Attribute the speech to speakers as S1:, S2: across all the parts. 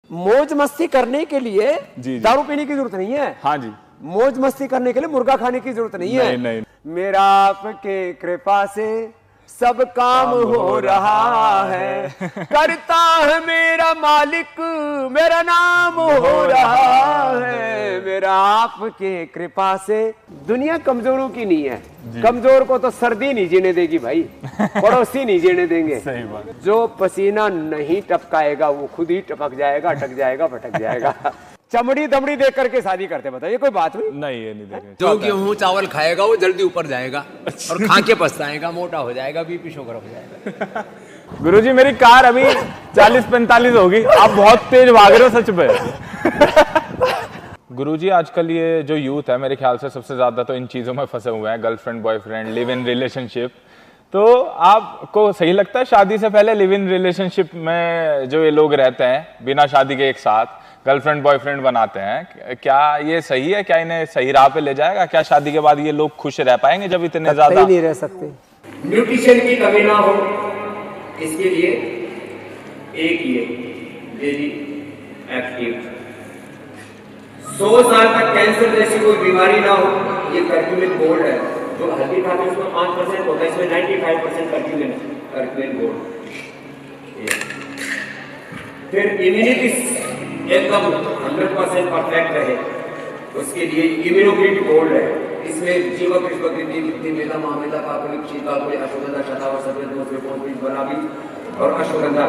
S1: मौज मस्ती करने के लिए
S2: जी।
S1: दारू पीने की जरूरत नहीं है।
S2: हाँ जी।
S1: मौज मस्ती करने के लिए मुर्गा खाने की जरूरत नहीं है।
S2: नहीं।
S1: मेरा आपके कृपा से सब काम हो रहा है, करता है मेरा मालिक, मेरा नाम हो रहा है। मेरा आपके कृपा से। दुनिया कमजोरों की नहीं है, कमजोर को तो सर्दी नहीं जीने देगी भाई, पड़ोसी नहीं जीने देंगे।
S2: सही बात।
S1: जो पसीना नहीं टपकाएगा वो खुद ही टपक जाएगा, अटक जाएगा, भटक जाएगा। चमड़ी दमड़ी देख करके शादी करते, बताइए कोई बात हुई?
S2: नहीं, ये नहीं देखेंगे।
S1: जो गेहूं चावल खाएगा वो जल्दी ऊपर जाएगा और खा के पछताएगा, मोटा हो जाएगा, बीपी शुगर हो जाएगा।
S2: गुरुजी मेरी कार अभी 40-45 होगी, आप बहुत तेज भाग रहे हो सच में। गुरुजी आजकल ये जो यूथ है मेरे ख्याल से सबसे ज्यादा तो इन चीजों में फंसे हुए हैं, girlfriend boyfriend, live in relationship. तो आपको सही लगता है शादी से पहले लिव इन रिलेशनशिप में जो ये लोग रहते हैं बिना शादी के एक साथ गर्लफ्रेंड बॉयफ्रेंड बनाते हैं, क्या ये सही है? क्या इन्हें सही राह पे ले जाएगा? क्या शादी के बाद ये लोग खुश रह पाएंगे जब इतने ज्यादा
S1: नहीं रह सकते?
S3: न्यूट्रिशन की कमी ना हो इसके लिए एक ये डेली एक्टिव, 100 साल तक कैंसर जैसी कोई बीमारी ना हो, ये कर्क्यूमिन गोल्ड है। जो हल्दी खाते हैं उसमें 5% होता है, इसमें 95% कर्क्यूमिन गोल्ड। फिर इम्यूनिटी एकदम 100% परफेक्ट रहे उसके लिए इम्यूनोग्रिड गोल्ड है। इसमें जीवक कृष्ण मेला मामेला काकलिक शीताकुली अश्वगंधा शतावर सफेद मोसले बना बीज और अश्वगंधा,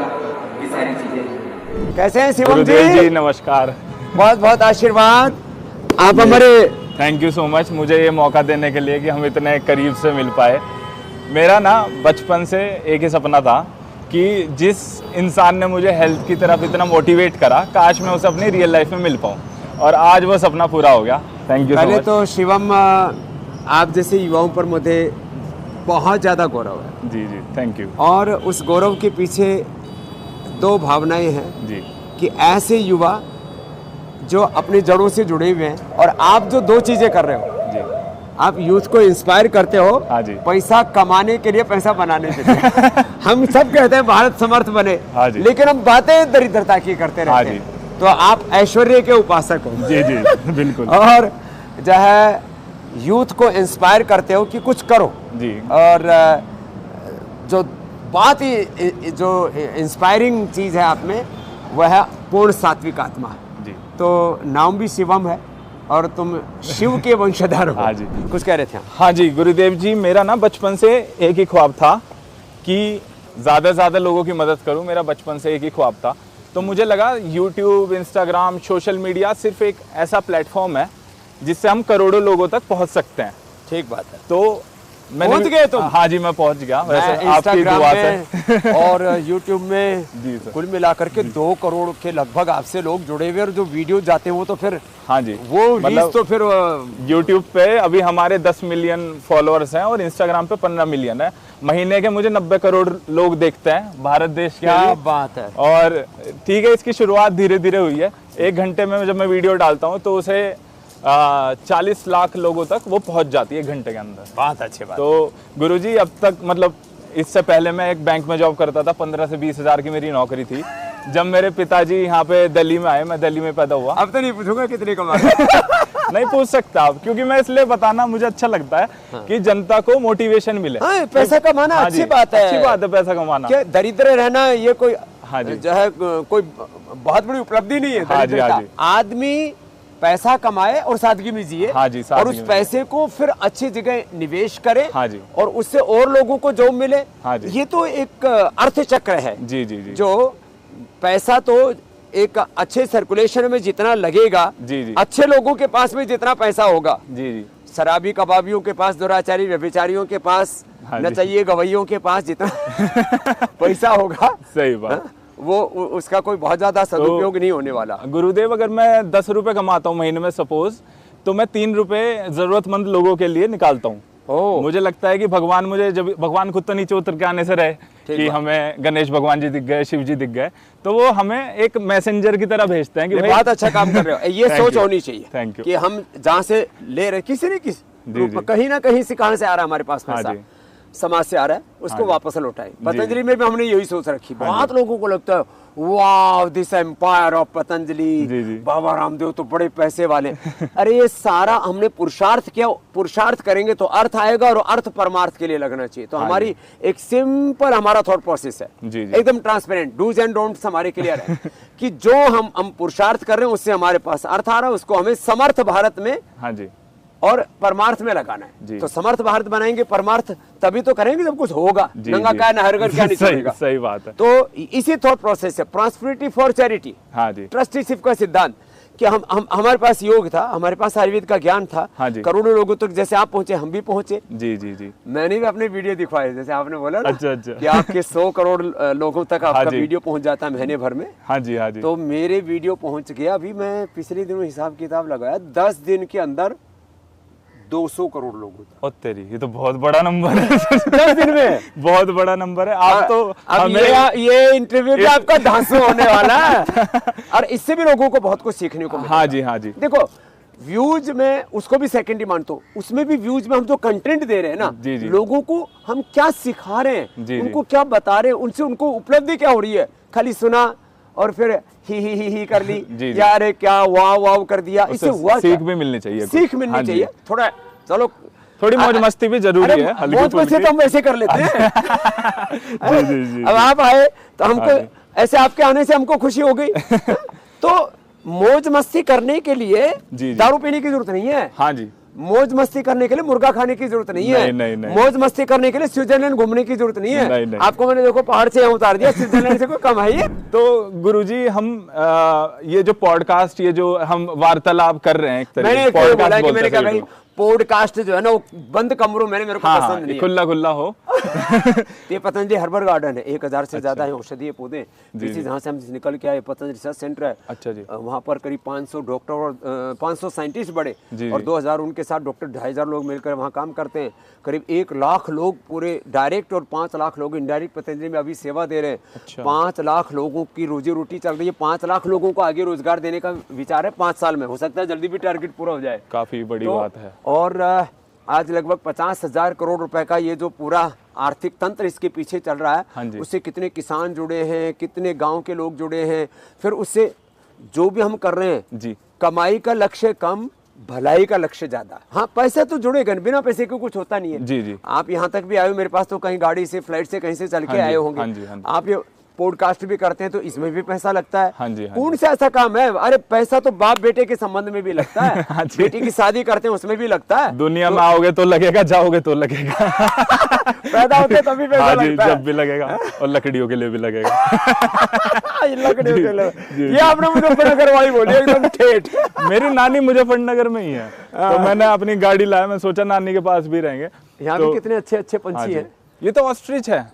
S3: ये सारी चीजें।
S1: कैसे हैं शिवम
S2: जी? नमस्कार,
S1: बहुत बहुत आशीर्वाद। आप हमारे
S2: थैंक यू सो मच मुझे ये मौका देने के लिए कि हम इतने करीब से मिल पाए। मेरा ना बचपन से एक ही सपना था कि जिस इंसान ने मुझे हेल्थ की तरफ इतना मोटिवेट करा, काश मैं उसे अपनी रियल लाइफ में मिल पाऊँ, और आज वो सपना पूरा हो गया। Thank you.
S1: पहले तो शिवम आप जैसे युवाओं पर मुझे बहुत ज़्यादा गौरव है।
S2: जी, थैंक यू।
S1: और उस गौरव के पीछे दो भावनाएं हैं
S2: जी,
S1: कि ऐसे युवा जो अपनी जड़ों से जुड़े हुए हैं, और आप जो दो चीज़ें कर रहे हो
S2: जी,
S1: आप यूथ को इंस्पायर करते हो।
S2: हाँ जी।
S1: पैसा कमाने के लिए, पैसा बनाने के लिए। हम सब कहते हैं भारत समर्थ बने,
S2: हाँ जी।
S1: लेकिन हम बातें दरिद्रता की करते
S2: हाँ
S1: रहते हैं। तो आप ऐश्वर्य के उपासक हो।
S2: जी, बिल्कुल।
S1: और जो है यूथ को इंस्पायर करते हो कि कुछ करो
S2: जी।
S1: और जो बात ही जो इंस्पायरिंग चीज़ है आप में वह है पूर्ण सात्विक आत्मा
S2: जी।
S1: तो नाम भी शिवम है और तुम शिव के वंशधर हो।
S2: हाँ जी।
S1: कुछ कह रहे थे?
S2: हाँ जी गुरुदेव जी, मेरा ना बचपन से एक ही ख्वाब था कि ज़्यादा से ज़्यादा लोगों की मदद करूं। मेरा बचपन से एक ही ख्वाब था। तो मुझे लगा यूट्यूब, इंस्टाग्राम, सोशल मीडिया सिर्फ एक ऐसा प्लेटफॉर्म है जिससे हम करोड़ों लोगों तक पहुंच सकते हैं।
S1: ठीक बात है।
S2: तो
S1: पहुंच गए तुम?
S2: हाँ जी, मैं पहुंच गया। वैसे आपकी
S1: इंस्टाग्राम
S2: दुआ से
S1: और यूट्यूब में
S2: जी सर।
S1: कुल मिलाकर के 2 करोड़ के लगभग आपसे लोग जुड़े हुए, और जो वीडियो जाते हैं वो तो फिर
S2: हाँ जी,
S1: वो रीच तो फिर
S2: यूट्यूब पे अभी हमारे 10 मिलियन फॉलोअर्स हैं और इंस्टाग्राम पे 15 मिलियन है। महीने के मुझे 90 करोड़ लोग देखते हैं भारत देश के।
S1: क्या बात है।
S2: और ठीक है, इसकी शुरुआत धीरे धीरे हुई है। 1 घंटे में जब मैं वीडियो डालता हूँ तो उसे 40 लाख लोगों तक वो पहुंच जाती है 1 घंटे के अंदर।
S1: बहुत अच्छी बात।
S2: तो गुरुजी अब तक मतलब इससे पहले मैं एक बैंक में जॉब करता था, 15 से 20 हज़ार की मेरी नौकरी थी। जब मेरे पिताजी यहाँ पे दिल्ली में आए, मैं दिल्ली में पैदा हुआ।
S1: अब तो नहीं पूछूंगा कितने कमा
S2: नहीं पूछ सकता आप, क्योंकि मैं इसलिए बताना मुझे अच्छा लगता है कि जनता को मोटिवेशन मिले।
S1: हाँ, पैसा कमाना
S2: हाँ
S1: अच्छी बात है।
S2: अच्छी बात है पैसा कमाना।
S1: क्या दरिद्र रहना ये कोई
S2: हाँ जी।
S1: जो है कोई बहुत बड़ी उपलब्धि नहीं है।
S2: हाँ जी, हाँ जी।
S1: आदमी पैसा कमाए और सादगी में जिए।
S2: हाँ जी,
S1: और उस पैसे को फिर अच्छी जगह निवेश करे।
S2: हाँ जी।
S1: और उससे और लोगों को जॉब मिले।
S2: हाँ जी।
S1: ये तो एक अर्थ चक्र है।
S2: जी।
S1: जो पैसा तो एक अच्छे सर्कुलेशन में जितना लगेगा,
S2: जी।
S1: अच्छे लोगों के पास में जितना पैसा होगा,
S2: जी।
S1: शराबी कबाबियों के पास, दुराचारी व्यभिचारियों के पास,
S2: हाँ
S1: नचइये गवैयों के पास जितना पैसा होगा,
S2: सही बात।
S1: वो उसका कोई बहुत ज्यादा सदुपयोग नहीं होने वाला।
S2: गुरुदेव, अगर मैं 10 रुपए कमाता हूँ महीने में सपोज, तो मैं 3 रुपए जरूरतमंद लोगों के लिए निकालता हूँ। मुझे लगता है कि भगवान मुझे, जब भगवान खुद तो नीचे उतर के आने से रहे कि हमें गणेश भगवान जी दिख गए, शिव जी दिख गए, तो वो हमें एक मैसेंजर की तरह भेजते हैं कि
S1: बहुत अच्छा काम कर रहे हो। ये सोच होनी चाहिए।
S2: Thank you.
S1: कि हम जहाँ से ले रहे, किसी न किसी कहीं ना कहीं से कहाँ से आ रहा है हमारे पास पैसा। समाज से आ रहा है उसको वापस लौटाएं। पतंजलि में भी हमने यही सोच रखी।
S2: हाँ
S1: बहुत लोगों को लगता है वाह this empire of Patanjali, Baba Ramdev तो बड़े पैसे वाले। अरे ये सारा हमने पुरुषार्थ किया, पुरुषार्थ करेंगे तो अर्थ आएगा और अर्थ परमार्थ के लिए लगना चाहिए। तो हमारी एक सिंपल हमारा थॉट प्रोसेस है, एकदम ट्रांसपेरेंट, डूज एंड डोंट्स हमारे क्लियर है कि जो हम पुरुषार्थ कर रहे हैं उससे हमारे पास अर्थ आ रहा है, उसको हमें समर्थ भारत में और परमार्थ में लगाना है। तो समर्थ भारत बनाएंगे, परमार्थ तभी तो करेंगे जब कुछ होगा। नंगा काय नहरगढ़ क्या नहीं चलेगा।
S2: सही बात है।
S1: तो इसी थॉट प्रोसेस है प्रॉस्पेरिटी फॉर चैरिटी, ट्रस्टीशिप का सिद्धांत कि हम हमारे पास योग था, हमारे पास आयुर्वेद का ज्ञान था, करोड़ों लोगों तक जैसे आप पहुंचे हम भी पहुंचे।
S2: जी जी जी।
S1: मैंने भी अपने वीडियो दिखवाए, जैसे आपने बोला ना
S2: अच्छा अच्छा
S1: कि आपके 100 करोड़ लोगों तक आपका वीडियो पहुंच जाता है महीने भर में।
S2: हाँ जी हाँ जी।
S1: तो मेरे वीडियो पहुंच गया, अभी मैं पिछले दिनों हिसाब किताब लगाया 10 दिन के अंदर 200 करोड़ लोग होता।
S2: ओ तेरी, ये तो बहुत बड़ा नंबर है।
S1: 10 दिन में
S2: बहुत बड़ा नंबर है। आप तो
S1: अब ये इंटरव्यू भी आपका धांसू होने वाला है और इससे भी लोगों को बहुत कुछ सीखने को मिलेगा।
S2: हाँ जी हाँ जी।
S1: देखो व्यूज में उसको भी सेकेंडरी मानता हूँ, उसमें भी व्यूज में हम जो कंटेंट दे रहे हैं ना,
S2: जी जी।
S1: लोगों को हम क्या सिखा रहे हैं,
S2: जी
S1: उनको क्या बता रहे हैं, उनसे उनको उपलब्धि क्या हो रही है। खाली सुना और फिर ही कर ली, यार क्या वाह वाह कर दिया, इससे हुआ
S2: सीख भी मिलनी चाहिए,
S1: सीख मिलनी चाहिए। थोड़ा चलो
S2: थोड़ी मौज मस्ती भी जरूरी है,
S1: मौज मस्ती तो हम वैसे कर लेते हैं।
S2: जी जी जी।
S1: अब आप आए तो हमको ऐसे आपके आने से हमको खुशी हो गई। तो मौज मस्ती करने के लिए दारू पीने की जरूरत नहीं है।
S2: हाँ जी।
S1: मौज मस्ती करने के लिए मुर्गा खाने की जरूरत नहीं है।
S2: नहीं।
S1: मौज मस्ती करने के लिए स्विट्जरलैंड घूमने की जरूरत नहीं है।
S2: नहीं।
S1: आपको मैंने देखो पहाड़ से यहाँ उतार दिया, स्विट्जरलैंड से कोई कम है ये।
S2: तो गुरुजी हम ये जो पॉडकास्ट, ये जो हम वार्तालाप कर रहे हैं,
S1: मैंने बोला कि मैंने कहा भाई पॉडकास्ट जो है ना वो बंद कमरों में मेरे को पसंद नहीं है,
S2: खुला खुला हो।
S1: ये पतंजलि हर्बल गार्डन है, 1000 से ज्यादा है औषधीय पौधे। जहाँ से हम निकल के आए पतंजलि रिसर्च सेंटर है।
S2: अच्छा जी।
S1: वहाँ पर करीब 500 डॉक्टर और 500 साइंटिस्ट बड़े और 2000 उनके साथ डॉक्टर, 2500 लोग मिलकर वहाँ काम करते हैं। करीब 1 लाख लोग पूरे डायरेक्ट और 5 लाख लोग इनडायरेक्ट पतंजलि में अभी सेवा दे रहे हैं। 5 लाख लोगों की रोजी रोटी चल रही है। 5 लाख लोगों को आगे रोजगार देने का विचार है 5 साल में। हो सकता है जल्दी भी टारगेट पूरा हो जाए,
S2: काफी बड़ी बात है।
S1: और आज लगभग 50,000 करोड़ रुपए का ये जो पूरा आर्थिक तंत्र इसके पीछे चल रहा है, उससे कितने किसान जुड़े हैं, कितने गांव के लोग जुड़े हैं। फिर उससे जो भी हम कर रहे हैं
S2: जी,
S1: कमाई का लक्ष्य कम, भलाई का लक्ष्य ज्यादा। हाँ पैसा तो जुड़ेगा, बिना पैसे के कुछ होता नहीं है।
S2: जी जी।
S1: आप यहाँ तक भी आए हो मेरे पास तो कहीं गाड़ी से, फ्लाइट से, कहीं से चल के आए होंगे। आप ये पॉडकास्ट भी करते हैं तो इसमें भी पैसा लगता है। कौन सा ऐसा काम है, अरे पैसा तो बाप बेटे के संबंध में भी लगता है। बेटी की शादी करते हैं उसमें भी लगता है।
S2: दुनिया में आओगे तो लगेगा, जाओगे तो लगेगा।
S1: पैदा होते तभी पैसा लगता है।
S2: जब भी लगेगा, और लकड़ियों के लिए भी लगेगा।
S1: लकड़ियों के लिए। ये आपने मुजफ्फरनगर वाली बोली एकदम ठेठ।
S2: मेरी नानी मुजफ्फरनगर में ही है, तो मैंने अपनी गाड़ी लाया, मैं सोचा नानी के पास भी रहेंगे।
S1: यहाँ भी कितने अच्छे अच्छे पंछी हैं।
S2: ये तो ऑस्ट्रिच है।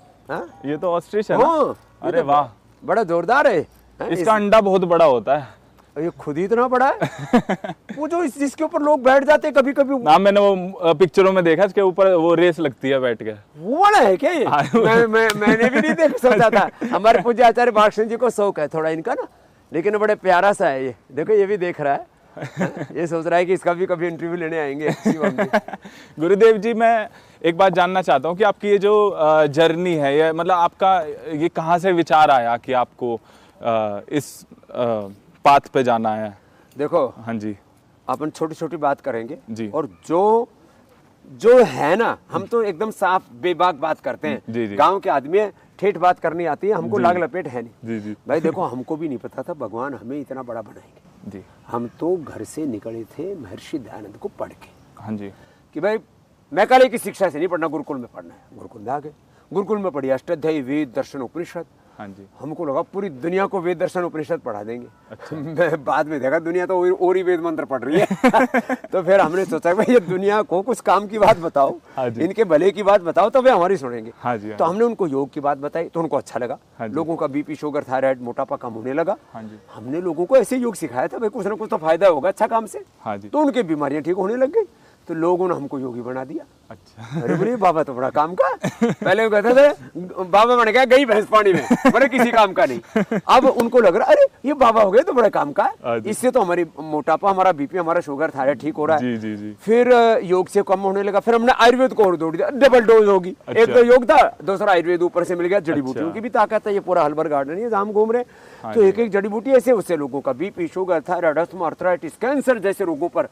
S2: ये तो ऑस्ट्रिच है ना? अरे वाह,
S1: बड़ा जोरदार है।
S2: इसका अंडा बहुत बड़ा होता है।
S1: ये खुद ही इतना बड़ा है। वो जो जिसके ऊपर लोग बैठ जाते हैं कभी कभी।
S2: ना, मैंने वो पिक्चरों में देखा, इसके ऊपर वो रेस लगती है बैठ के।
S1: वो बड़ा है क्या ये? मैंने भी नहीं देख सोचा था। हमारे पूज्य आचार्य भाषण जी को शौक है थोड़ा इनका ना, लेकिन बड़े प्यारा सा है ये। देखो ये भी देख रहा है। ये सोच रहा है कि इसका भी कभी इंटरव्यू लेने आएंगे।
S2: गुरुदेव जी, मैं एक बात जानना चाहता हूँ कि आपकी ये जो जर्नी है, ये मतलब आपका ये कहाँ से विचार आया कि आपको इस पाथ पे जाना है?
S1: देखो,
S2: हाँ जी,
S1: अपन छोटी छोटी बात करेंगे
S2: जी, और
S1: जो है ना, हम तो एकदम साफ बेबाक बात करते हैं। गांव के आदमी है, ठेठ बात करनी आती है, हमको लाग लपेट है नहीं।
S2: जी।
S1: भाई देखो, हमको भी नहीं पता था भगवान हमें इतना बड़ा बनाएंगे जी। हम तो घर से निकले थे महर्षि दयानंद को पढ़ के।
S2: हाँ जी,
S1: कि भाई मैकाले की शिक्षा से नहीं पढ़ना, गुरुकुल में पढ़ना है। गुरुकुल में आ गए, गुरुकुल में पढ़ी अष्टाध्यायी, वेद, दर्शन, उपनिषद।
S2: हाँ जी।
S1: हमको लगा पूरी दुनिया को वेद, दर्शन, उपनिषद पढ़ा देंगे। अच्छा। मैं बाद में देखा दुनिया तो और ही वेद मंत्र पढ़ रही है। तो फिर हमने सोचा भाई ये दुनिया को कुछ काम की बात बताओ। हाँ, इनके भले की बात बताओ तो वे हमारी सुनेंगे।
S2: हाँ जी।
S1: तो हमने उनको योग की बात बताई तो उनको अच्छा लगा। लोगों का बीपी, शुगर, थायराइड, मोटापा कम होने लगा। हमने लोगों को ऐसे योग सिखाया था, भाई कुछ ना कुछ तो फायदा होगा अच्छा काम से। तो उनकी बीमारियां ठीक होने लग गई। तो लोगों ने हमको योगी बना दिया।
S2: अच्छा।
S1: अरे बोले बाबा तो बड़ा काम का है। पहले वो कहते थे बाबा बन गया गई भैंस पानी में, बोले किसी काम का नहीं। अब उनको लग रहा अरे ये बाबा हो गए तो बड़ा काम का है, इससे तो हमारी मोटापा, हमारा बीपी, हमारा शुगर थायराइड ठीक हो रहा है।
S2: जी जी।
S1: फिर योग से कम होने लगा, फिर हमने आयुर्वेद को और जोड़ दिया, डबल डोज होगी। एक तो योग था, दूसरा आयुर्वेद ऊपर से मिल गया, जड़ी बूटियों की भी ताकत है, ये पूरा हलबर गार्डन है जहाँ हम घूम रहे हैं। तो एक एक जड़ी बूटी ऐसे उससे लोगों का BP, sugar, thyroid, asthma, arthritis, cancer जैसे रोगों पर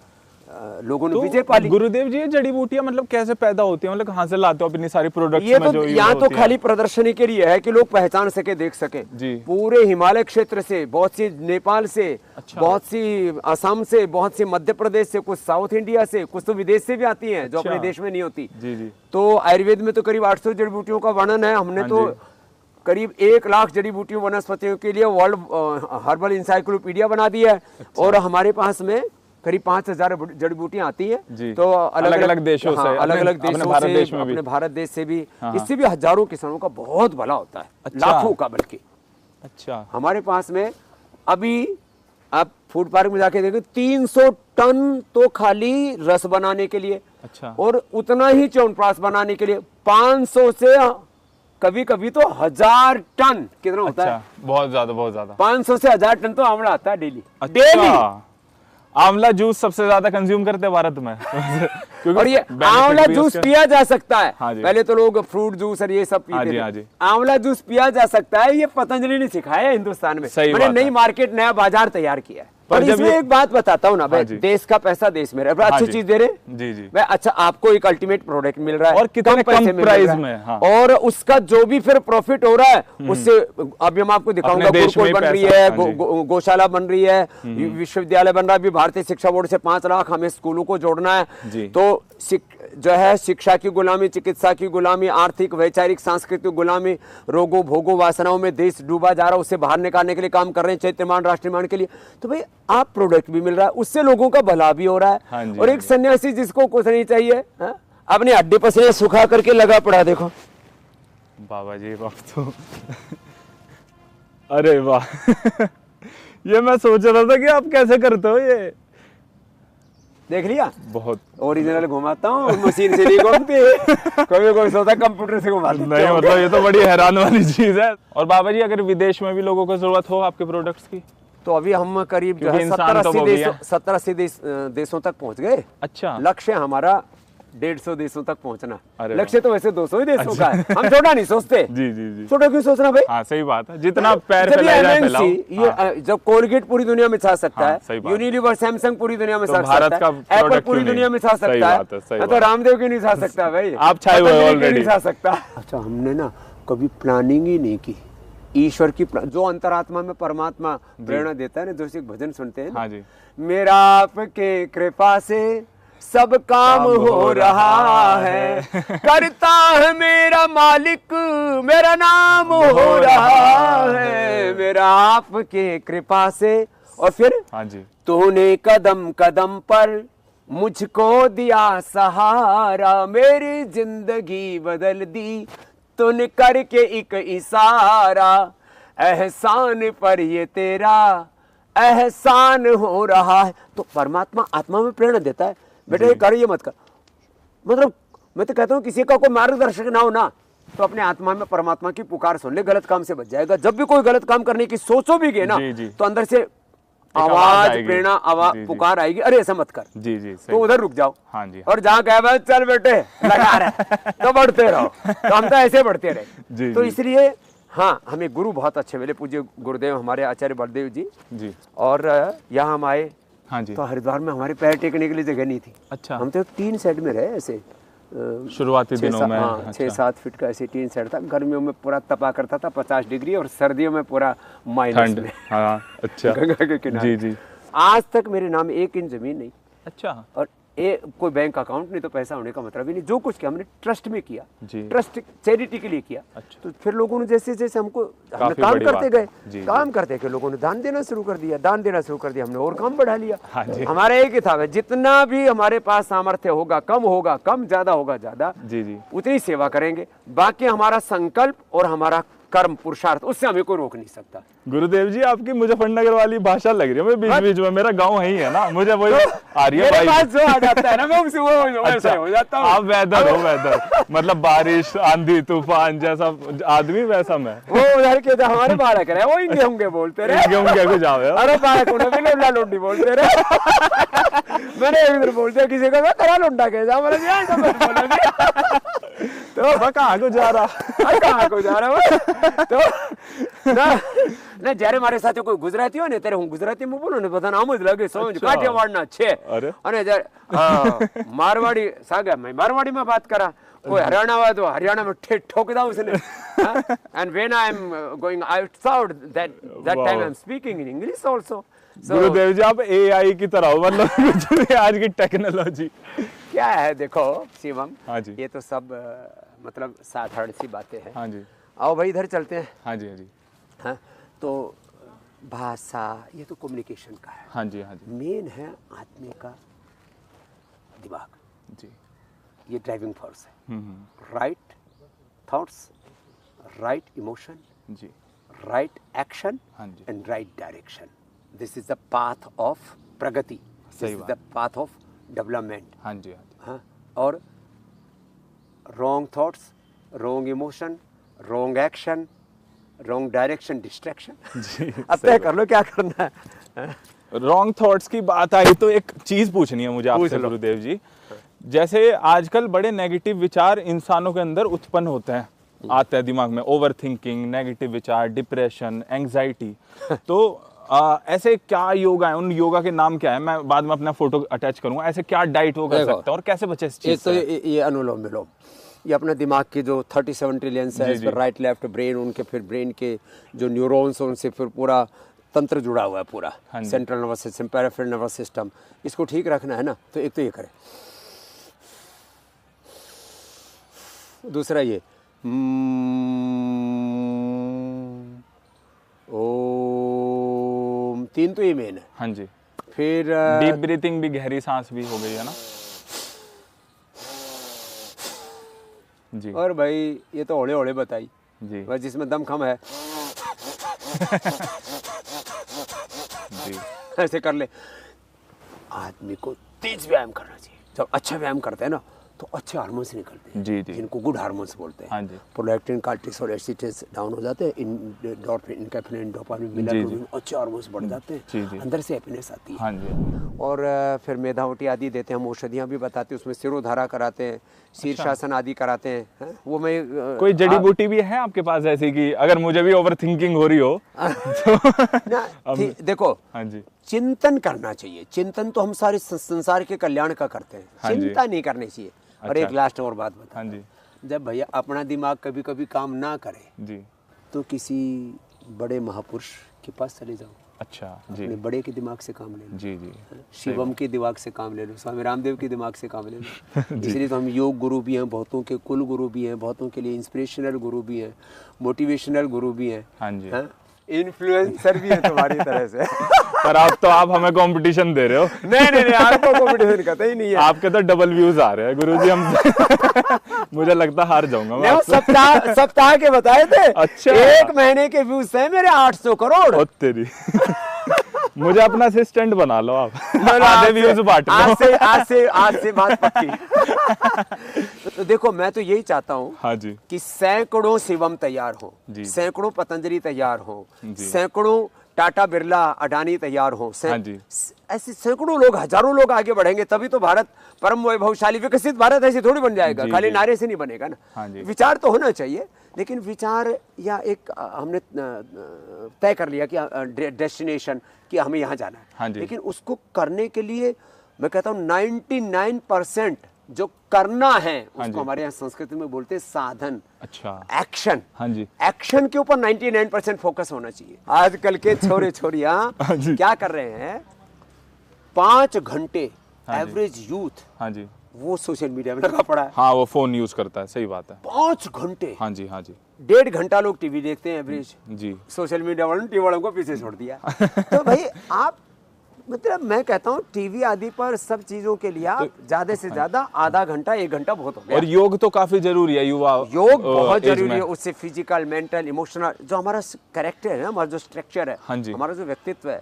S1: लोगों ने विजय पाली।
S2: गुरुदेव जी ये जड़ी बूटियां मतलब कैसे पैदा होती हैं, मतलब कहाँ से लाते हो अपनी सारी प्रोडक्ट्स
S1: ये
S2: में
S1: तो यहाँ तो खाली प्रदर्शनी के लिए है कि लोग पहचान सके, देख सके।
S2: जी।
S1: पूरे हिमालय क्षेत्र से, बहुत सी नेपाल से,
S2: अच्छा।
S1: बहुत सी असम से, बहुत सी मध्य प्रदेश से, कुछ साउथ इंडिया से, कुछ तो विदेश से भी आती हैं जो अपने देश में नहीं होती।
S2: जी जी।
S1: तो आयुर्वेद में तो करीब 800 जड़ी बूटियों का वर्णन है। हमने तो करीब 1 लाख जड़ी बूटियों वनस्पतियों के लिए वर्ल्ड हर्बल इंसाइक्लोपीडिया बना दिया है। और हमारे पास में करीब 5000 जड़ी बूटियां आती हैं। तो अलग अलग देशों से, अलग अलग देशों से, अपने भारत देश से भी, इससे भी हजारों किसानों का बहुत भला होता है।
S2: अच्छा।
S1: लाखों का बल्कि।
S2: अच्छा।
S1: हमारे पास में अभी आप फूड पार्क में जाके देखो 300 टन तो खाली रस बनाने के लिए।
S2: अच्छा।
S1: और उतना ही च्यवनप्राश बनाने के लिए 500 से कभी कभी तो 1000 टन। कितना होता है?
S2: बहुत ज्यादा
S1: 500 से 1000 टन तो आंवला आता है डेली।
S2: डेली आंवला जूस सबसे ज्यादा कंज्यूम करते हैं भारत में।
S1: और ये आंवला जूस पिया जा सकता है।
S2: हाँ जी।
S1: पहले तो लोग फ्रूट जूस और ये सब पीते थे।
S2: हाँ जी।
S1: आंवला जूस पिया जा सकता है, ये पतंजलि ने सिखाया है हिंदुस्तान में। मैंने नई मार्केट, नया बाजार तैयार किया है। पर इसमें एक बात बताता हूँ ना भाई, देश का पैसा देश में रहे, अच्छी चीज दे रहे।
S2: जी जी।
S1: भाई अच्छा, आपको एक अल्टीमेट प्रोडक्ट मिल रहा है
S2: और कितने कम प्राइस में। हाँ।
S1: और उसका जो भी फिर प्रॉफिट हो रहा है उससे, अभी हम आपको दिखाऊंगा, गुरुकुल बन रही है, गौशाला बन रही है, विश्वविद्यालय बन रहा है। अभी भारतीय शिक्षा बोर्ड से 5 लाख हमें स्कूलों को जोड़ना है। तो जो है शिक्षा की गुलामी, चिकित्सा की गुलामी, आर्थिक, वैचारिक, सांस्कृतिक गुलामी, रोगों भोगों वासनाओं में देश डूबा जा रहा है, उससे बाहर निकालने के लिए काम कर रहे हैं, चैत्यमान राष्ट्रमान के लिए। तो भाई आप प्रोडक्ट भी मिल रहा है, उससे लोगों का भला भी हो रहा है।
S2: हाँ जी,
S1: और एक सन्यासी जिसको कुछ नहीं चाहिए, अपने हड्डी पसीने सुखा करके लगा पड़ा। देखो
S2: बाबा जी वक्त तो अरे वाह ये मैं सोच रहा था कि आप कैसे करते हो ये।
S1: देख लिया,
S2: बहुत
S1: ओरिजिनल घुमाता हूँ, मशीन से नहीं घूमती। कोई सोचता कंप्यूटर से घुमाता
S2: नहीं, मतलब ये तो बड़ी हैरान वाली चीज है। और बाबा जी अगर विदेश में भी लोगों को जरूरत हो आपके प्रोडक्ट्स की,
S1: तो अभी हम करीब 70-80 देशों तक पहुंच गए।
S2: अच्छा।
S1: लक्ष्य हमारा 150 देशों तक पहुंचना। लक्ष्य तो वैसे 200 ही देशों का है, हम छोटा नहीं सोचते।
S2: जी जी जी।
S1: छोटा क्यों सोचना भाई?
S2: हाँ सही बात है, जितना पैर फैलाया जाए फैलाओ।
S1: ये जब कोलगेट पूरी दुनिया में छा सकता है, यूनिलीवर, सैमसंग पूरी दुनिया में छा सकता है, एप्पल पूरी दुनिया में छा सकता है, तो रामदेव क्यों नहीं छा सकता भाई?
S2: आप छाए हुए ऑलरेडी।
S1: नहीं छा सकता। अच्छा, हमने ना कभी प्लानिंग ही नहीं की। ईश्वर की जो अंतरात्मा में परमात्मा प्रेरणा देता है ना, जो एक भजन सुनते हैं। हाँ जी। मेरा आपके कृपा से सब काम हो रहा है, करता है मेरा मालिक, मेरा नाम हो रहा है, मेरा आपके कृपा से। और फिर
S2: हाँ जी।
S1: तूने कदम कदम पर मुझको दिया सहारा, मेरी जिंदगी बदल दी तूने करके एक इशारा, एहसान पर ये तेरा एहसान हो रहा है। तो परमात्मा आत्मा में प्रेरणा देता है, बेटा ये कर, ये मत कर। मतलब मैं तो कहता हूँ किसी का कोई मार्गदर्शक ना हो ना, तो अपने आत्मा में परमात्मा की पुकार सुन ले, गलत काम से बच जाएगा। जब भी कोई गलत काम करने की सोचो भी गए ना, तो अंदर से आवाज, प्रेरणा, आवाज, पुकार आएगी, अरे ऐसा मत कर।
S2: जी जी।
S1: तो उधर रुक जाओ।
S2: हाँ जी।
S1: और जहाँ कहे चल बेटे लगा रहे तो बढ़ते रहो। तो हम तो ऐसे बढ़ते रहे। तो इसलिए हाँ, हमें गुरु बहुत अच्छे मिले, पूज्य गुरुदेव हमारे आचार्य बलदेव जी। और यहाँ हम आए।
S2: हाँ जी।
S1: तो हरिद्वार में हमारे पैर टेकने के लिए जगह नहीं थी। अच्छा। हम तो 3 सेट में रहे ऐसे
S2: शुरुआती दिनों में।
S1: हाँ, 6-7 फीट का ऐसे 3 सेट था। गर्मियों में पूरा तपा करता था 50 डिग्री, और सर्दियों में पूरा माइनस में।
S2: हाँ, अच्छा।
S1: गंगा के किनारे। जी जी। आज तक मेरे नाम 1 इंच जमीन नहीं। अच्छा। और कोई बैंक अकाउंट नहीं, तो पैसा होने का मतलब ही नहीं। जो कुछ किया हमने ट्रस्ट में किया, ट्रस्ट चैरिटी के लिए किया। अच्छा। तो फिर लोगों ने जैसे जैसे हमने काम करते गए, काम करते गए, लोगों ने दान देना शुरू कर दिया, हमने और काम बढ़ा लिया। हमारा एक ही था, जितना भी हमारे पास सामर्थ्य होगा, कम ज्यादा होगा ज्यादा, उतनी सेवा करेंगे। बाकी हमारा संकल्प और हमारा कर्म पुरुषार्थ, उससे हमें कोई रोक नहीं सकता।
S2: गुरुदेव जी आपकी मुजफ्फरनगर वाली भाषा लग रही है, मैं बीच बीच में, मेरा गांव है ही है ना, मुझे वही आ रही है
S1: मेरे
S2: भाई।
S1: पास जो आ जाता है ना मैं उनसे वो वैसा हो जाता हूँ।
S2: आप वेदर हो, वेदर मतलब बारिश आंधी तूफान जैसा आदमी वैसा मैं।
S1: वो उधर के जो हमारे बालक रहे वो इंगे होंगे बोलते रहे,
S2: गेहूं कुछ आवे।
S1: अरे बालक उन्हें भी लोंडा लोंडी बोलते रहे। मैंने इधर बोलते किसी को करा लोंडा कैसा, बोला जी ऐसा मत बोलो जी। तो
S2: कहाँ को जा रहा,
S1: कहाँ को जा रहा हो तो ना જ્યારે મારી સાથે કોઈ ગુજરાતી હોય ને ત્યારે હું ગુજરાતીમાં બોલું ને બધાને આમ જ લાગે સમજ કાઠિયાવાડના છે, અને જ્યારે મારવાડી સાગા મેં મારવાડીમાં વાત કરા, કોઈ હરિયાણા હોય તો હરિયાણામાં ઠોક દઉં છે ને, and when I am going outside that time I am speaking in English also.
S2: गुरुदेव जी आप AI की तरह हो, मतलब आज की टेक्नोलॉजी
S1: क्या है देखो शिवम,
S2: हाँ जी,
S1: ये तो सब मतलब साधारण सी बातें हैं।
S2: हाँ जी,
S1: आओ भाई इधर चलते हैं।
S2: हाँ जी, हाँ जी,
S1: हाँ तो भाषा ये तो कम्युनिकेशन का है।
S2: हाँ जी, हाँ जी,
S1: मेन है आदमी का दिमाग
S2: जी,
S1: ये ड्राइविंग फोर्स है। राइट थॉट्स, राइट इमोशन,
S2: जी,
S1: राइट एक्शन
S2: हाँ जी,
S1: and right direction, this is the path of प्रगति, this is the path of development.
S2: हाँ जी, हाँ जी,
S1: हाँ और wrong thoughts, wrong emotion, wrong action, wrong direction, distraction. अब तय कर लो क्या करना है।
S2: रॉन्ग थॉट्स की बात आई तो एक चीज पूछनी है मुझे आपसे गुरुदेव जी, जैसे आजकल बड़े नेगेटिव विचार इंसानों के अंदर उत्पन्न होते हैं, आते हैं दिमाग में, ओवर थिंकिंग, नेगेटिव विचार, डिप्रेशन, एंग्जाइटी, तो ऐसे क्या योगा है, उन योगा के नाम क्या है, मैं बाद में अपना फोटो अटैच करूंगा, ऐसे क्या डाइट वो कर सकते हैं और कैसे बचे इस चीज से?
S1: ये अनुलोम विलोम, ये अपना दिमाग के जो 37 ट्रिलियन सेल्स पर राइट लेफ्ट ब्रेन, उनके फिर ब्रेन के जो न्यूरॉन्स उनसे फिर पूरा तंत्र जुड़ा हुआ है पूरा, central nervous system, peripheral nervous system, इसको ठीक रखना है ना, तो एक तो ये करें। दूसरा ये ओम, 3 तो ये मेन है।
S2: हाँ जी,
S1: फिर
S2: डीप ब्रीथिंग भी, गहरी सांस भी हो गई है ना जी।
S1: और भाई ये तो ओले ओले बताई
S2: जी,
S1: बस जिसमें दम कम है
S2: जी,
S1: ऐसे कर ले। आदमी को तेज व्यायाम करना चाहिए, जब अच्छा व्यायाम करते हैं ना तो अच्छे हार्मोन्स निकलते हैं,
S2: जी, जी,
S1: जिनको गुड हार्मोन्स बोलते हैं।
S2: हाँ जी,
S1: प्रोलैक्टिन, कार्टिसोल, एसिटेज डाउन हो जाते हैं, एंडोर्फिन, इनकैफिन, डोपामिन, मेलाटोनिन, अच्छे हार्मोन्स बढ़ जाते
S2: जी,
S1: हैं,
S2: जी,
S1: अंदर से हैप्पीनेस आती है।
S2: हाँ जी,
S1: और फिर मेधावटी आदि देते हैं, हम औषधियाँ भी बताते हैं, उसमें सिरोधारा कराते हैं, शीर्षासन आदि कराते हैं। वो मैं
S2: कोई जड़ी बूटी भी है आपके पास ऐसी कि अगर मुझे भी ओवर थिंकिंग हो रही हो
S1: ना, देखो
S2: हाँ जी,
S1: चिंतन करना चाहिए, चिंतन तो हम सारे संसार के कल्याण का करते हैं,
S2: हाँ जी,
S1: चिंता नहीं करनी चाहिए। और
S2: अच्छा,
S1: एक लास्ट और बात बता,
S2: हाँ जी,
S1: जब भैया अपना दिमाग कभी कभी काम ना करे
S2: जी,
S1: तो किसी बड़े महापुरुष के पास चले जाओ,
S2: अच्छा जी,
S1: अपने बड़े के दिमाग से काम ले लो,
S2: जी, जी,
S1: शिवम के दिमाग से काम ले लो, स्वामी रामदेव के दिमाग से काम ले लो। इसलिए तो हम योग गुरु भी हैं, बहुतों के कुल गुरु भी हैं, बहुतों के लिए इंस्पिरेशनल गुरु भी हैं, मोटिवेशनल गुरु भी हैं,
S2: हाँ जी,
S1: इन्फ्लुएंसर भी है तुम्हारी तरह से।
S2: पर आप हमें कंपटीशन दे रहे हो।
S1: नहीं नहीं नहीं, आपको कंपटीशन कहते ही नहीं है।
S2: आपके तो डबल व्यूज आ रहे हैं गुरुजी, हम मुझे लगता हार जाऊंगा मैं।
S1: सप्ताह के बताए थे।
S2: अच्छा,
S1: 1 महीने के व्यूज है मेरे 800 करोड़।
S2: ओ तेरी मुझे अपना असिस्टेंट बना लो आप, आधे व्यूज बांट लो।
S1: आज से बात पक्की। तो देखो मैं तो यही चाहता हूँ,
S2: हाँ जी,
S1: कि सैकड़ों शिवम तैयार हो, सैकड़ों पतंजलि तैयार हो, सैकड़ों टाटा बिरला अडानी तैयार हो,
S2: हाँ जी,
S1: ऐसे सैकड़ों लोग, हजारों लोग आगे बढ़ेंगे, तभी तो भारत परम वैभवशाली विकसित भारत ऐसे थोड़ी बन जाएगा, खाली नारे से नहीं बनेगा ना।
S2: हाँ जी,
S1: विचार तो होना चाहिए, लेकिन विचार या एक हमने तय कर लिया कि डेस्टिनेशन कि हमें यहाँ जाना है,
S2: हाँ जी,
S1: लेकिन उसको करने के लिए मैं कहता हूँ 99% जो करना है उसको हमारे यहाँ संस्कृति में बोलते हैं साधन,
S2: अच्छा,
S1: एक्शन।
S2: हाँ जी,
S1: एक्शन के ऊपर 99% फोकस होना चाहिए। आजकल के छोरे छोरियां क्या कर रहे हैं, 5 घंटे एवरेज यूथ,
S2: हाँ जी,
S1: वो सोशल मीडिया में लगा पड़ा है।
S2: हाँ वो फोन यूज करता है, सही बात है।
S1: 5 घंटे,
S2: हाँ जी, हाँ जी,
S1: 1.5 घंटा लोग टीवी देखते हैं एवरेज
S2: जी,
S1: सोशल मीडिया वालों ने टीवी वालों को पीछे छोड़ दिया। तो भाई आप मतलब मैं कहता हूँ टीवी आदि पर सब चीजों के लिए आप ज्यादा से ज्यादा आधा घंटा 1 घंटा बहुत हो गया।
S2: और योग तो काफी जरूरी है युवा
S1: योग बहुत
S2: एज
S1: जरूरी
S2: में।
S1: है, उससे फिजिकल मेंटल इमोशनल जो हमारा कैरेक्टर है ना, हमारा जो स्ट्रक्चर है,
S2: हाँ जी।
S1: हमारा जो व्यक्तित्व है,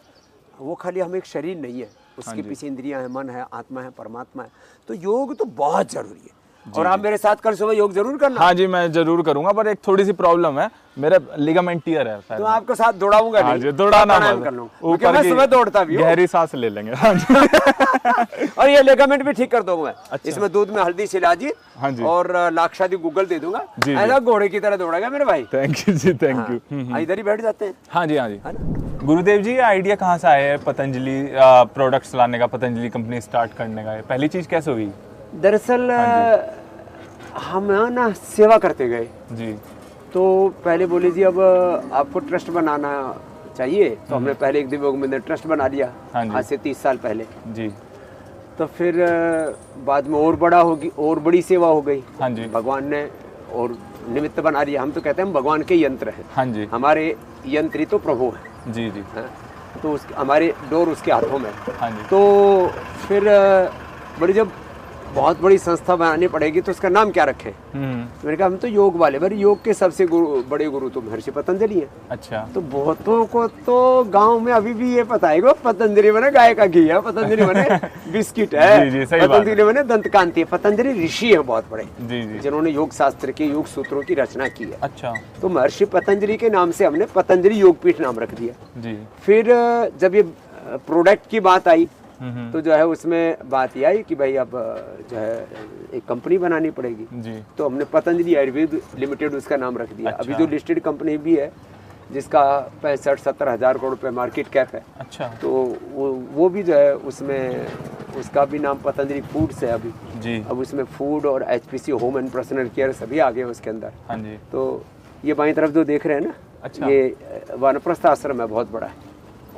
S1: वो खाली हम एक शरीर नहीं है, उसके
S2: हाँ जी।
S1: पीछे इंद्रियां है, मन है, आत्मा है, परमात्मा है। तो योग तो बहुत जरूरी है। और आप मेरे साथ कल सुबह योग जरूर करना।
S2: हाँ जी मैं जरूर करूंगा, पर एक थोड़ी सी प्रॉब्लम है, मेरा लिगामेंट टियर है पैर
S1: तो
S2: में।
S1: आपको साथ दौड़ाऊंगा
S2: हाँ
S1: नहीं,
S2: जी दौड़ाना
S1: प्राणायाम कर लूंगा, क्योंकि
S2: ऊपर
S1: मैं
S2: की
S1: सुबह दौड़ता भी हूँ।
S2: गहरी सांस ले लेंगे। हाँ जी।
S1: और ये लिगामेंट भी ठीक कर दूंगा मैं।
S2: अच्छा।
S1: इसमें दूध में हल्दी शिलाजीत
S2: हाँ जी।
S1: और लाक्षादी गूगल दे दूंगा,
S2: जी,
S1: ऐसा घोड़े की तरह दौड़ेगा मेरे भाई।
S2: थैंक यू जी, थैंक यू।
S1: हाँ, इधर ही बैठ जाते हैं।
S2: हाँ जी, हाँ जी।
S1: है ना?
S2: गुरुदेव जी ये आइडिया कहाँ से आया है पतंजलि प्रोडक्ट्स लाने का, पतंजलि कंपनी स्टार्ट करने का? पहली चीज कैसे हुई?
S1: दरअसल हम ना सेवा करते गए,
S2: जी
S1: तो पहले बोले जी अब आपको ट्रस्ट बनाना चाहिए, तो हमने पहले एक दिव्य में ट्रस्ट बना लिया।
S2: हाँ जी।
S1: आज से 30 साल पहले।
S2: जी।
S1: तो फिर बाद में और बड़ा होगी, और बड़ी सेवा हो गई।
S2: हाँ जी।
S1: भगवान ने और निमित्त बना लिया। हम तो कहते हैं हम भगवान के यंत्र हैं।
S2: हाँ जी।
S1: हमारे यंत्र ही तो प्रभु हैं।
S2: जी जी।
S1: हाँ, तो हमारे डोर उसके हाथों में है।
S2: हाँ जी।
S1: तो फिर बड़ी जब बहुत बड़ी संस्था बनानी पड़ेगी तो उसका नाम क्या रखें? मैंने कहा हम तो योग वाले, भाई योग के सबसे बड़े गुरु तो महर्षि पतंजलि हैं।
S2: अच्छा।
S1: तो बहुतों को तो गांव में अभी भी ये पता है कि पतंजलि बने गाय का घी है, पतंजलि बने बिस्किट है,
S2: जी, जी, सही बात है।
S1: पतंजलि बने दंतकांति है। पतंजलि ऋषि है बहुत बड़े,
S2: जी जी।
S1: जिन्होंने योग शास्त्र के योग सूत्रों की रचना की है।
S2: अच्छा।
S1: तो महर्षि पतंजलि के नाम से हमने पतंजलि योगपीठ नाम रख दिया।
S2: जी।
S1: फिर जब ये प्रोडक्ट की बात आई तो जो है उसमें बात ये आई कि भाई अब जो है एक कंपनी बनानी पड़ेगी।
S2: जी।
S1: तो हमने पतंजलि आयुर्वेद लिमिटेड उसका नाम रख दिया।
S2: अच्छा।
S1: अभी जो लिस्टेड कंपनी भी है जिसका 65-70 हज़ार करोड़ रुपए मार्केट कैप है,
S2: अच्छा।
S1: तो वो भी जो है उसमें उसका भी नाम पतंजलि फूड्स है अभी।
S2: जी।
S1: अब उसमें फूड और HPC home and personal care सभी आ गए उसके अंदर।
S2: हाँ जी।
S1: तो ये बाईं तरफ जो देख रहे हैं ना,
S2: अच्छा।
S1: ये वानप्रस्थ आश्रम है, बहुत बड़ा है।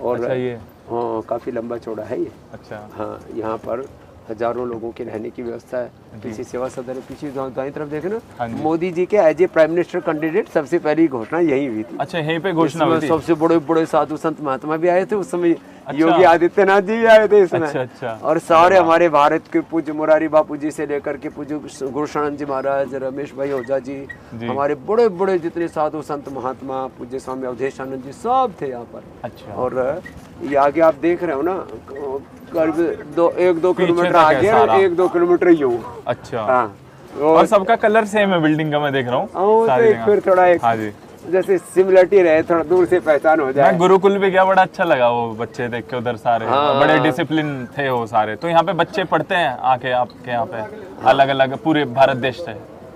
S1: और
S2: अच्छा ये।
S1: हाँ काफ़ी लंबा चौड़ा है ये।
S2: अच्छा।
S1: हाँ यहाँ पर हजारों लोगों के रहने की व्यवस्था है। पीछे सेवा सदन है, पीछे दाईं तरफ देखे
S2: हाँ
S1: ना,
S2: जी।
S1: मोदी जी के as a prime minister candidate सबसे पहली घोषणा यही हुई थी।
S2: अच्छा यहीं पे घोषणा हुई थी?
S1: सबसे बड़े बड़े साधु संत महात्मा भी आए थे उस समय।
S2: अच्छा।
S1: योगी आदित्यनाथ जी भी आए थे इसमें।
S2: अच्छा, अच्छा।
S1: और सारे हमारे भारत के पूज्य मुरारी बापू जी से लेकर के पूज्य गुरुशरण जी महाराज, रमेश भाई ओझा जी, हमारे बड़े बड़े जितने साधु संत महात्मा, पूज्य स्वामी अवधेशानंद जी, सब थे यहाँ पर।
S2: अच्छा।
S1: और ये आगे आप देख रहे हो ना, करीब 1-2 किलोमीटर आगे,
S2: सारा।
S1: 1-2 किलोमीटर यूं।
S2: अच्छा।
S1: हाँ
S2: और सबका कलर सेम है बिल्डिंग का, मैं देख रहा हूँ सारी जगह।
S1: फिर थोड़ा एक
S2: हाँ जी।
S1: जैसे सिमिलरिटी रहे, थोड़ा दूर से पहचान हो जाए।
S2: मैं गुरुकुल भी गया, बड़ा अच्छा लगा वो बच्चे देख के उधर सारे।
S1: हाँ।
S2: बड़े डिसिप्लिन थे वो सारे। तो यहाँ पे बच्चे पढ़ते हैं आके आपके यहाँ पे? अलग अलग पूरे भारत देश से?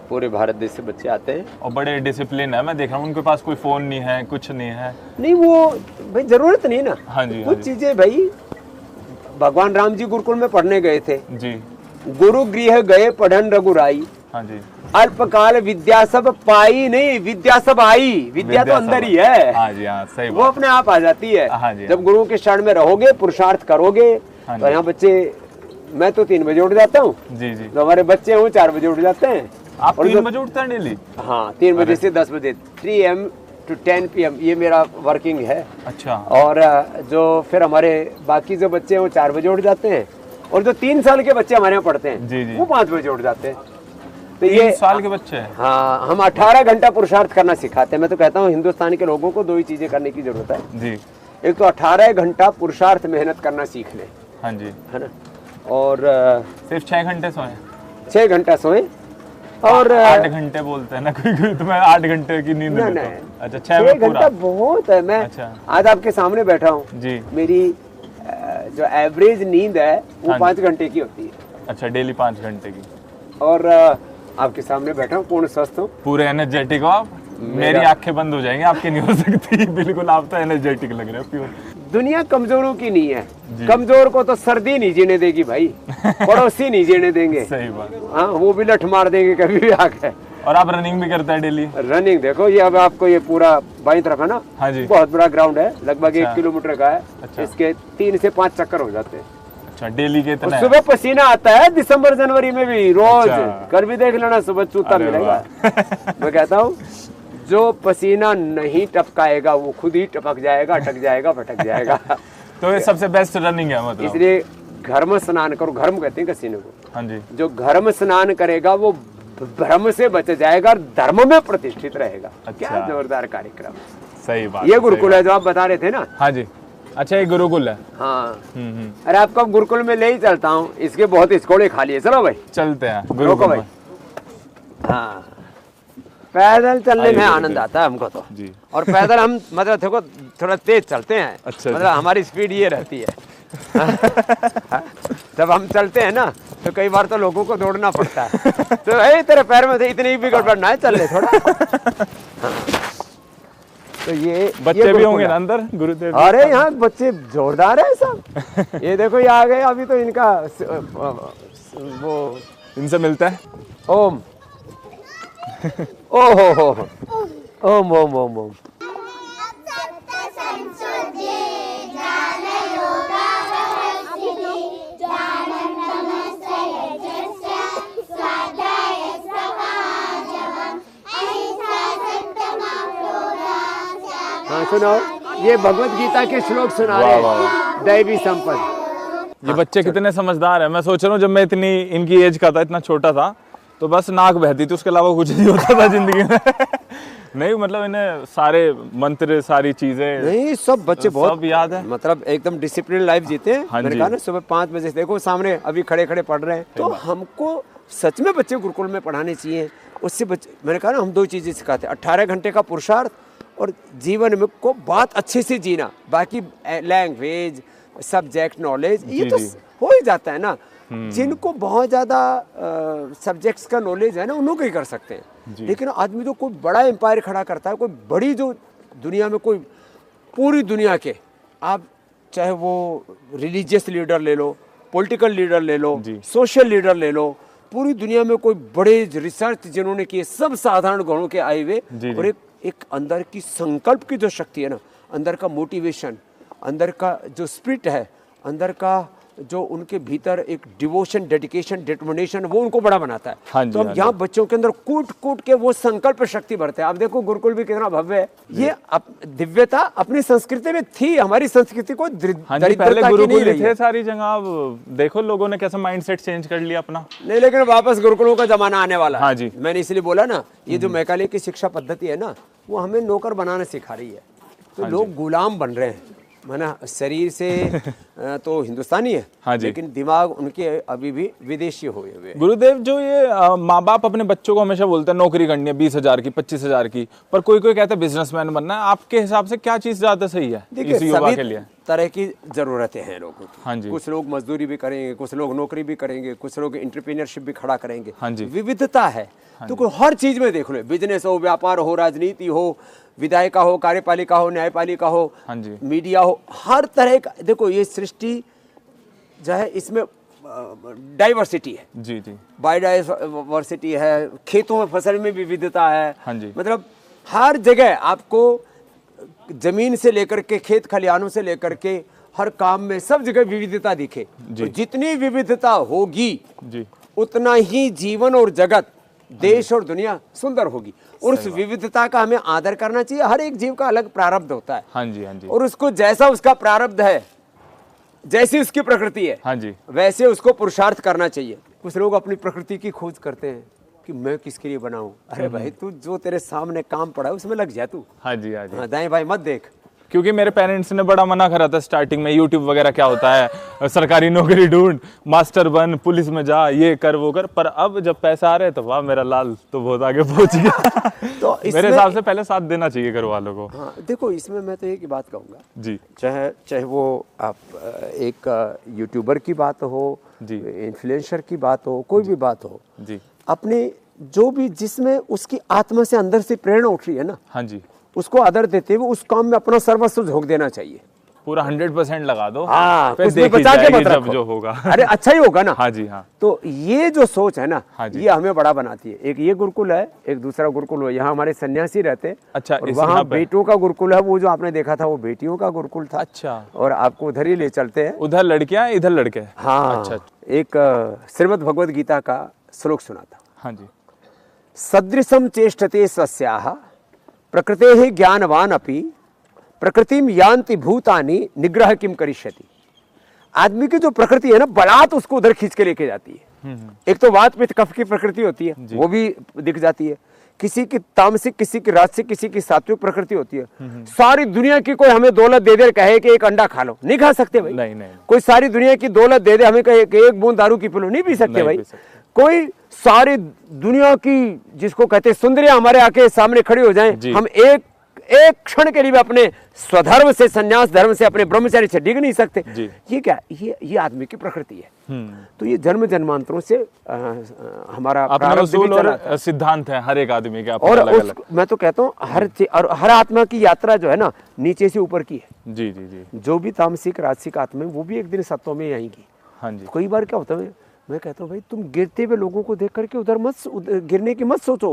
S1: पूरे भारत देश से बच्चे आते हैं
S2: और बड़े डिसिप्लिन है, मैं देख रहा हूँ। उनके पास कोई फोन नहीं है, कुछ नहीं है।
S1: नहीं वो भाई जरूरत नहीं ना।
S2: हाँ जी।
S1: कुछ चीजें भाई, भगवान राम जी गुरुकुल में पढ़ने गए थे।
S2: जी।
S1: गुरु गृह गए पढ़न रघुराई,
S2: हाँ जी।
S1: अल्पकाल विद्या सब पाई, नहीं विद्या सब आई। विद्या तो अंदर ही है।
S2: हाँ जी। हाँ सही
S1: वो
S2: बात।
S1: अपने आप आ जाती है।
S2: हाँ जी।
S1: जब गुरु के शरण में रहोगे, पुरुषार्थ करोगे।
S2: हाँ
S1: तो
S2: जी।
S1: यहाँ बच्चे, मैं तो 3 बजे उठ जाता हूँ,
S2: जी जी।
S1: तो हमारे बच्चे वो 4 बजे उठ जाते हैं।
S2: आप
S1: और
S2: 3
S1: जो-
S2: बजे उठते हैं डेली?
S1: हाँ 3 बजे से 10 बजे, 3 AM to 10 PM ये मेरा वर्किंग है।
S2: अच्छा।
S1: और जो फिर हमारे बाकी जो बच्चे हैं वो 4 बजे उठ जाते हैं। और जो 3 साल के बच्चे हमारे यहाँ पढ़ते हैं,
S2: जी, जी।
S1: वो 5 बजे उठ जाते हैं। तो
S2: 3 साल के बच्चे हैं?
S1: हाँ, हम 18 घंटा पुरुषार्थ करना सिखाते हैं। मैं तो कहता हूँ हिंदुस्तान के लोगों को 2 ही चीजें करने की जरूरत है।
S2: जी।
S1: एक तो 18 घंटा पुरुषार्थ मेहनत करना सीख लें,
S2: हाँ जी।
S1: है ना, और
S2: सिर्फ 6 घंटे सोए?
S1: 6 घंटा सोए। और
S2: 8 घंटे बोलते हैं ना कोई, तो मैं 8 घंटे की नींद
S1: नहीं,
S2: लेता
S1: नहीं।
S2: हूँ। अच्छा 6
S1: 6
S2: में पूरा?
S1: घंटा बहुत है। मैं
S2: अच्छा।
S1: आज आपके सामने बैठा हूँ,
S2: जी।
S1: मेरी जो एवरेज नींद है वो
S2: हाँ जी।
S1: 5 घंटे की होती है।
S2: अच्छा डेली 5 घंटे की?
S1: और आपके सामने बैठा हूँ, पूर्ण स्वस्थ हूँ।
S2: पूरे एनर्जेटिक हो आप? मेरी आंखें बंद हो जाएंगी, आपकी नहीं हो सकती। बिल्कुल आप तो एनर्जेटिक लग रहे हो प्योर।
S1: दुनिया कमजोरों की नहीं है, कमजोर को तो सर्दी नहीं जीने देगी भाई, पड़ोसी नहीं जीने देंगे।
S2: सही बात।
S1: हाँ वो भी लठ मार देंगे कभी भी आके।
S2: और आप रनिंग भी करते हैं डेली?
S1: रनिंग देखो, ये अब आपको ये पूरा बाईं तरफ है ना,
S2: हाँ जी।
S1: बहुत बड़ा ग्राउंड है, लगभग 1
S2: अच्छा।
S1: किलोमीटर का है।
S2: अच्छा।
S1: इसके 3 से 5 चक्कर हो जाते हैं।
S2: अच्छा डेली के
S1: और
S2: इतना?
S1: सुबह पसीना आता है दिसंबर जनवरी में भी रोज।
S2: अच्छा।
S1: कर भी देख लेना, सुबह चूता
S2: अरे
S1: मिलेगा। मैं कहता हूँ जो पसीना नहीं टपकाएगा वो खुद ही टपक जाएगा, अटक जाएगा, भटक जाएगा।
S2: तो ये सबसे बेस्ट रनिंग है मतलब।
S1: इसलिए घर्म स्नान करो, घर्म कहते हैं कसीने को।
S2: हाँ जी।
S1: जो घर्म स्नान करेगा वो भ्रम से बच जाएगा और धर्म में प्रतिष्ठित रहेगा।
S2: अच्छा।
S1: क्या जोरदार कार्यक्रम।
S2: सही बात।
S1: ये गुरुकुल है जो आप बता रहे थे ना।
S2: हाँ जी। अच्छा ये गुरुकुल है।
S1: हाँ। अरे आपको गुरुकुल में ले ही चलता हूँ, इसके बहुत स्कोड़े खाली है। चलो भाई
S2: चलते हैं
S1: रोको
S2: गुरुकुल
S1: भाई।
S2: में।
S1: हाँ पैदल चलने में आनंद आता है हमको तो
S2: जी।
S1: और पैदल हम मतलब देखो थोड़ा तेज चलते हैं।
S2: अच्छा
S1: मतलब हमारी स्पीड ये रहती है। जब हम चलते हैं ना तो कई बार तो लोगों को दौड़ना पड़ता है। तो तेरे पैर में से इतनी भी गड़बड़ ना है, चल ले थोड़ा। हाँ। तो ये
S2: बच्चे भी होंगे ना अंदर गुरुदेव?
S1: अरे यहाँ बच्चे जोरदार है सब। ये देखो ये आ गए, अभी तो इनका वो
S2: इनसे मिलता है।
S1: ओम ओहो हो ओम ओम ओम ओम। हाँ सुनो, ये भगवत गीता के श्लोक सुना रहे हैं, दैवी संपद।
S2: ये बच्चे कितने समझदार हैं। मैं सोच रहा हूँ जब मैं इतनी इनकी एज का था, इतना छोटा था, तो बस नाक बहती थी, उसके अलावा कुछ नहीं होता था जिंदगी में। नहीं मतलब इन्हें सारे मंत्र, सारी चीजें
S1: नहीं, सब बच्चे बहुत
S2: सब याद है।
S1: मतलब एकदम डिसिप्लिन लाइफ जीते हैं।
S2: हाँ
S1: मैंने
S2: जी।
S1: कहा ना सुबह 5 बजे से देखो सामने अभी खड़े खड़े पढ़ रहे हैं। तो हमको सच में बच्चे गुरुकुल में पढ़ाने चाहिए। उससे बच्चे, मैंने कहा ना हम 2 चीजें सिखाते हैं, 18 घंटे का पुरुषार्थ और जीवन में को बात अच्छे से जीना। बाकी लैंग्वेज, सब्जेक्ट नॉलेज ये
S2: जी,
S1: तो
S2: जी।
S1: हो ही जाता है ना। जिनको बहुत ज्यादा सब्जेक्ट्स का नॉलेज है ना, उन लोग ही कर सकते हैं। लेकिन आदमी तो कोई बड़ा एम्पायर खड़ा करता है, कोई बड़ी जो दुनिया में कोई पूरी दुनिया के, आप चाहे वो रिलीजियस लीडर ले लो, पॉलिटिकल लीडर ले लो, सोशल लीडर ले लो, पूरी दुनिया में कोई बड़े रिसर्च जिन्होंने किए, सब साधारण घरों के आए हुए, और एक अंदर की संकल्प की जो शक्ति है ना, अंदर का मोटिवेशन, अंदर का जो स्पिरिट है, अंदर का जो उनके भीतर एक डिवोशन, डेडिकेशन, डिटर्मिनेशन, वो उनको बड़ा बनाता है।
S2: हाँ जी,
S1: तो हम यहाँ बच्चों के अंदर कूट कूट के वो संकल्प शक्ति भरते हैं। आप देखो गुरुकुल भी कितना भव्य है। ये दिव्यता अपनी संस्कृति में थी, हमारी संस्कृति को
S2: हाँ जी, पहले
S1: दरिद्रता की नहीं
S2: गुरुकुल
S1: रही
S2: थे
S1: है।
S2: सारी जगह। अब देखो लोगों ने कैसा माइंडसेट चेंज कर लिया अपना।
S1: नहीं, लेकिन वापस गुरुकुलों का जमाना आने वाला है।
S2: हाँ जी।
S1: मैंने इसलिए बोला ना, ये जो मैकाले की शिक्षा पद्धति है ना, वो हमें नौकर बनाना सिखा रही है। तो लोग गुलाम बन रहे हैं। माना शरीर से तो हिंदुस्तानी है,
S2: हाँ जी।
S1: लेकिन दिमाग उनके अभी भी विदेशी हुए हुए।
S2: गुरुदेव, जो ये माँ बाप अपने बच्चों को हमेशा बोलते हैं नौकरी करनी है 20,000 की, 25,000 की, पर कोई कोई कहता है बिजनेसमैन बनना है। आपके हिसाब से क्या चीज ज्यादा सही है इस युवा के लिए?
S1: तरह की जरूरतें हैं लोगों की।
S2: हाँ जी।
S1: कुछ लोग मजदूरी भी करेंगे, कुछ लोग नौकरी भी करेंगे, कुछ लोग एंटरप्रेन्योरशिप भी खड़ा करेंगे।
S2: हाँ जी।
S1: विविधता है। तो कोई हर चीज में देख लो, बिजनेस हो, व्यापार हो, राजनीति हो, विधायिका हो, कार्यपालिका हो, न्यायपालिका हो,
S2: हाँ जी।
S1: मीडिया हो, हर तरह का देखो ये सृष्टि जो है इसमें डाइवर्सिटी है।
S2: जी जी।
S1: बायोडाइवर्सिटी है, खेतों में फसल में विविधता है।
S2: हाँ जी।
S1: मतलब हर जगह आपको जमीन से लेकर के खेत खलिहानों से लेकर के हर काम में सब जगह विविधता दिखे। तो जितनी विविधता होगी
S2: जी,
S1: उतना ही जीवन और जगत, देश और दुनिया सुंदर होगी। और उस विविधता का हमें आदर करना चाहिए। हर एक जीव का अलग प्रारब्ध होता है।
S2: हाँ जी, हाँ जी।
S1: और उसको जैसा उसका प्रारब्ध है, जैसी उसकी प्रकृति है,
S2: हाँ जी,
S1: वैसे उसको पुरुषार्थ करना चाहिए। कुछ लोग अपनी प्रकृति की खोज करते हैं कि मैं किसके लिए बनाऊं। अरे भाई, तू जो तेरे सामने काम पड़ा है उसमें लग जा तू।
S2: हाँ जी, हाँ जी।
S1: हाँ, दाएं भाई मत देख।
S2: क्योंकि मेरे पेरेंट्स ने बड़ा मना करा था स्टार्टिंग में, यूट्यूब वगैरह क्या होता है, सरकारी नौकरी ढूंढ, मास्टर बन, पुलिस में जा, ये कर वो कर। पर अब जब पैसा आ रहे तो वाह, मेरा लाल तो बहुत आगे पहुंच गया। तो मेरे हिसाब से पहले साथ देना चाहिए घर वालों को।
S1: हाँ देखो, इसमें मैं तो एक ही बात कहूँगा
S2: जी,
S1: चाहे वो आप एक यूट्यूबर की बात हो जी, इन्फ्लुएंसर की बात हो, कोई भी बात हो
S2: जी,
S1: अपने जो भी जिसमें उसकी आत्मा से अंदर से प्रेरणा उठ रही है ना,
S2: हाँ जी,
S1: उसको आदर देते हुए उस काम में अपना सर्वस्व झोंक देना चाहिए।
S2: पूरा 100% लगा दो।
S1: हाँ,
S2: फिर
S1: कुछ भी
S2: देखी
S1: बचा के
S2: जाएगी
S1: मत
S2: जब
S1: रखो।
S2: जो होगा।
S1: अरे अच्छा ही होगा ना।
S2: हाँ जी, हाँ।
S1: तो ये जो सोच है ना,
S2: हाँ जी।
S1: ये हमें बड़ा बनाती है। एक ये गुरुकुल है, एक दूसरा गुरुकुल है, यहाँ हमारे सन्यासी रहते।
S2: अच्छा,
S1: और
S2: इस
S1: वहाँ
S2: यहाँ पे?
S1: बेटों का गुरुकुल है, वो जो आपने देखा था वो बेटियों का गुरुकुल था।
S2: अच्छा।
S1: और आपको उधर ही ले चलते हैं।
S2: उधर लड़कियां, इधर लड़के।
S1: हाँ,
S2: अच्छा।
S1: एक श्रीमद् भगवद गीता का श्लोक सुना था।
S2: हाँ जी।
S1: सदृशम चेष्टते स्वस्याः प्रकृतेः ज्ञानवान अपि प्रकृतिम यान्ति भूतानि निग्रह किम करिष्यति। आदमी की जो प्रकृति है ना, बलात् उसको उधर खींच के लेके जाती है। एक तो वात पित्त कफ की प्रकृति होती है, वो भी दिख जाती है। किसी की तामसिक, किसी की राजसिक, किसी की सात्विक प्रकृति होती है। सारी दुनिया की कोई हमें दौलत दे दे कहे कि एक अंडा खा लो, नहीं खा सकते भाई।
S2: नहीं।
S1: कोई सारी दुनिया की दौलत दे दे हमें कहे कि एक बूंद दारू की पी लो, नहीं पी सकते भाई। कोई सारी दुनिया की जिसको कहते सुंदरियां हमारे आके सामने खड़ी हो जाएं, हम एक क्षण के लिए भी अपने स्वधर्म से, संन्यास धर्म से, अपने ब्रह्मचारी से डिग नहीं सकते। ये क्या, ये आदमी की प्रकृति है। तो ये जन्म जन्मांतरों से हमारा
S2: उसूल और सिद्धांत है हर एक आदमी के।
S1: और मैं तो कहता हूँ हर आत्मा की यात्रा जो है ना, नीचे से ऊपर की है।
S2: जी।
S1: जो भी तामसिक राजसिक आत्मा है, वो भी एक दिन सत्व में आएंगी।
S2: हाँ जी।
S1: कई बार क्या होता है, मैं कहता हूँ भाई तुम गिरते हुए लोगों को देख करके उधर मत गिरने की मत सोचो,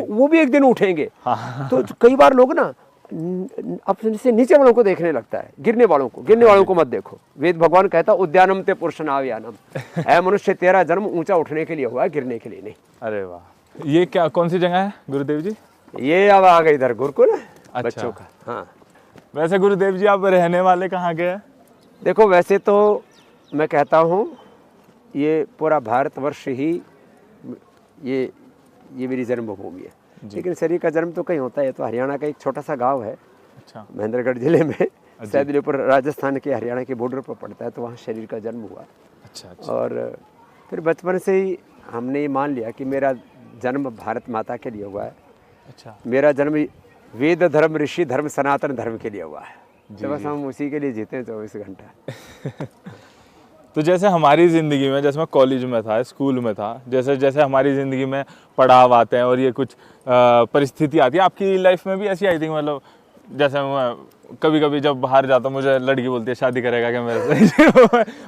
S1: वो भी एक दिन उठेंगे। तो कई बार लोग ना अपने से नीचे वालों को देखने लगता है, गिरने वालों को मत देखो। वेद भगवान कहता उद्यानम ते पुरुषनाव्यानम, ऐ मनुष्य तेरा जन्म ऊंचा उठने के लिए हुआ, गिरने के लिए नहीं।
S2: अरे वाह, ये क्या कौन सी जगह है गुरुदेव जी?
S1: ये अब आ गई इधर गुरुकुल बच्चों का। हाँ, वैसे
S2: गुरुदेव जी आप रहने वाले कहाँ के हैं?
S1: देखो वैसे तो मैं कहता हूँ ये पूरा भारतवर्ष ही ये मेरी जन्मभूमि है, लेकिन शरीर का जन्म तो कहीं होता है। तो हरियाणा का एक छोटा सा गांव है, अच्छा, महेंद्रगढ़ जिले में, सैदलीपुर राजस्थान के हरियाणा के बॉर्डर पर पड़ता है। तो वहाँ शरीर का जन्म हुआ। अच्छा। और फिर बचपन से ही हमने ये मान लिया कि मेरा जन्म भारत माता के लिए हुआ है। अच्छा। मेरा जन्म वेद धर्म, ऋषि धर्म, सनातन धर्म के लिए हुआ है। तो बस हम उसी के लिए जीते हैं 24 घंटा।
S2: तो जैसे हमारी ज़िंदगी में, जैसे मैं कॉलेज में था, स्कूल में था, जैसे जैसे हमारी ज़िंदगी में पड़ाव आते हैं और ये कुछ परिस्थिति आती है, आपकी लाइफ में भी ऐसी आई थी? मतलब जैसे मैं कभी कभी जब बाहर जाता हूँ, मुझे लड़की बोलती है शादी करेगा क्या मेरे से?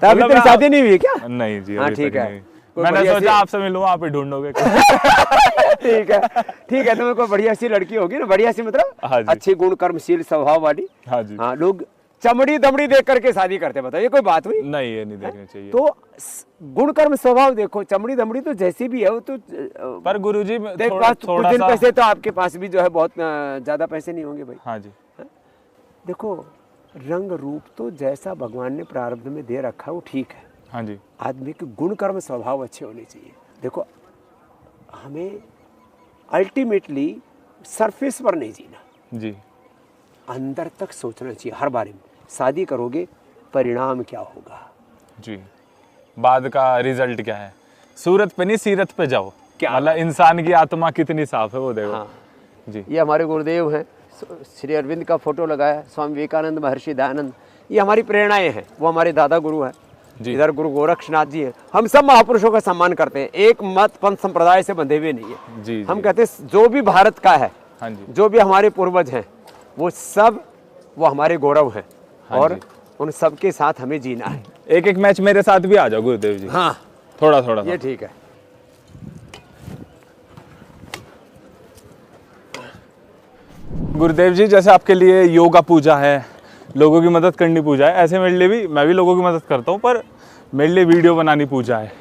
S1: अभी तक शादी नहीं हुई क्या?
S2: नहीं जी,
S1: हाँ, ठीक है।
S2: मैंने सोचा आपसे मिलूँ, आप ही ढूंढोगे।
S1: ठीक है। तो कोई बढ़िया सी लड़की होगी ना, बढ़िया सी मतलब अच्छी गुण कर्मशील स्वभाव वाली। हाँ जी। हाँ, लोग चमड़ी दमड़ी देख करके शादी करते, बताओ ये कोई बात हुई?
S2: नहीं, ये नहीं देखना चाहिए।
S1: तो गुण कर्म स्वभाव देखो, चमड़ी दमड़ी तो जैसी भी है वो तो।
S2: पर गुरुजी
S1: थोड़ा कुछ दिन पैसे तो आपके पास भी जो है बहुत ज्यादा पैसे नहीं होंगे भाई।
S2: हाँ जी।
S1: देखो रंग रूप तो जैसा भगवान ने प्रारब्ध में दे रखा वो ठीक है।
S2: हाँ जी।
S1: आदमी के गुण कर्म स्वभाव अच्छे होने चाहिए। देखो हमें अल्टीमेटली सरफेस पर नहीं जीना जी, अंदर तक सोचना चाहिए हर बारे में। शादी करोगे परिणाम क्या होगा
S2: जी, बाद का रिजल्ट क्या है, सूरत पे नहीं सीरत पे जाओ, क्या मतलब इंसान की आत्मा कितनी साफ है वो देखो। हाँ।
S1: जी, ये हमारे गुरुदेव हैं, श्री अरविंद का फोटो लगाया, स्वामी विवेकानंद, महर्षि दयानंद, ये हमारी प्रेरणाएं हैं। वो हमारे दादा गुरु हैं, इधर गुरु गोरक्षनाथ जी हैं। हम सब महापुरुषों का सम्मान करते हैं, एक मत पंथ संप्रदाय से बंधे हुए नहीं है जी। हम कहते हैं जो भी भारत का है, हाँ जी, जो भी हमारे पूर्वज हैं वो सब वो हमारे गौरव हैं। हाँ, और उन सब के साथ हमें जीना है।
S2: एक एक मैच मेरे साथ भी आ जाओ गुरुदेव जी।
S1: हाँ
S2: थोड़ा थोड़ा
S1: ये ठीक है।
S2: गुरुदेव जी जैसे आपके लिए योगा पूजा है, लोगों की मदद करनी पूजा है, ऐसे मेरे लिए भी, मैं भी लोगों की मदद करता हूँ, पर मेरे लिए वीडियो बनानी पूजा है,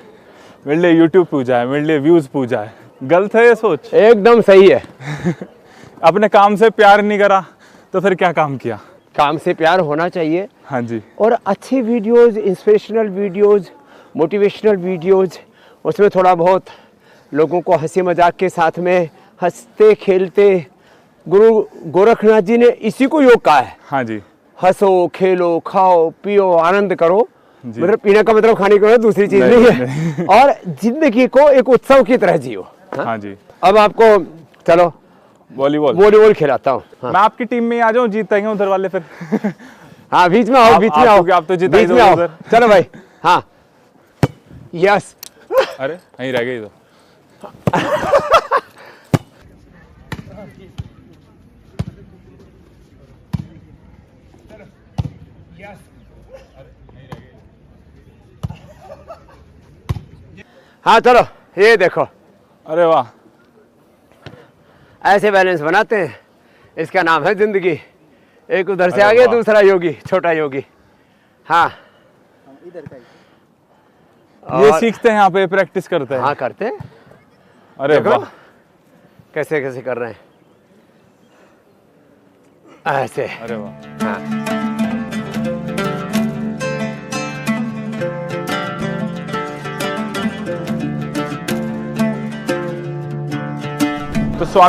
S2: मेरे लिए यूट्यूब पूजा है, मेरे लिए व्यूज पूजा है। गलत है ये सोच?
S1: एकदम सही है।
S2: अपने काम से प्यार नहीं करा तो फिर क्या काम किया?
S1: काम से प्यार होना चाहिए।
S2: हाँ जी।
S1: और अच्छी videos, inspirational videos, motivational videos, उसमें थोड़ा बहुत लोगों को हंसी मजाक के साथ में हंसते खेलते, गुरु गोरखनाथ जी ने इसी को योग कहा है।
S2: हाँ जी।
S1: हंसो खेलो खाओ पियो आनंद करो, मतलब पीने का मतलब खाने का दूसरी चीज नहीं है। और जिंदगी को एक उत्सव की तरह जियो।
S2: हाँ जी।
S1: अब आपको चलो वॉलीबॉल खिलाता हूँ। हाँ।
S2: मैं आपकी टीम में आ जाऊँ, जीतेंगे उधर वाले फिर।
S1: हाँ बीच में आओ, बीच में आओ,
S2: आप तो जीत
S1: आओ। चलो भाई। हाँ यस।
S2: अरे यहीं रह गई तो।
S1: हाँ चलो ये देखो।
S2: अरे वाह,
S1: ऐसे बैलेंस बनाते हैं, इसका नाम है जिंदगी। एक उधर से आ गया, दूसरा योगी, छोटा योगी। हाँ
S2: इधर का ये सीखते हैं यहाँ पे, प्रैक्टिस करते हैं।
S1: हाँ करते हैं।
S2: अरे वाह,
S1: कैसे कैसे कर रहे हैं। ऐसे।
S2: अरे वाह।
S1: हाँ।
S2: तो स्वामी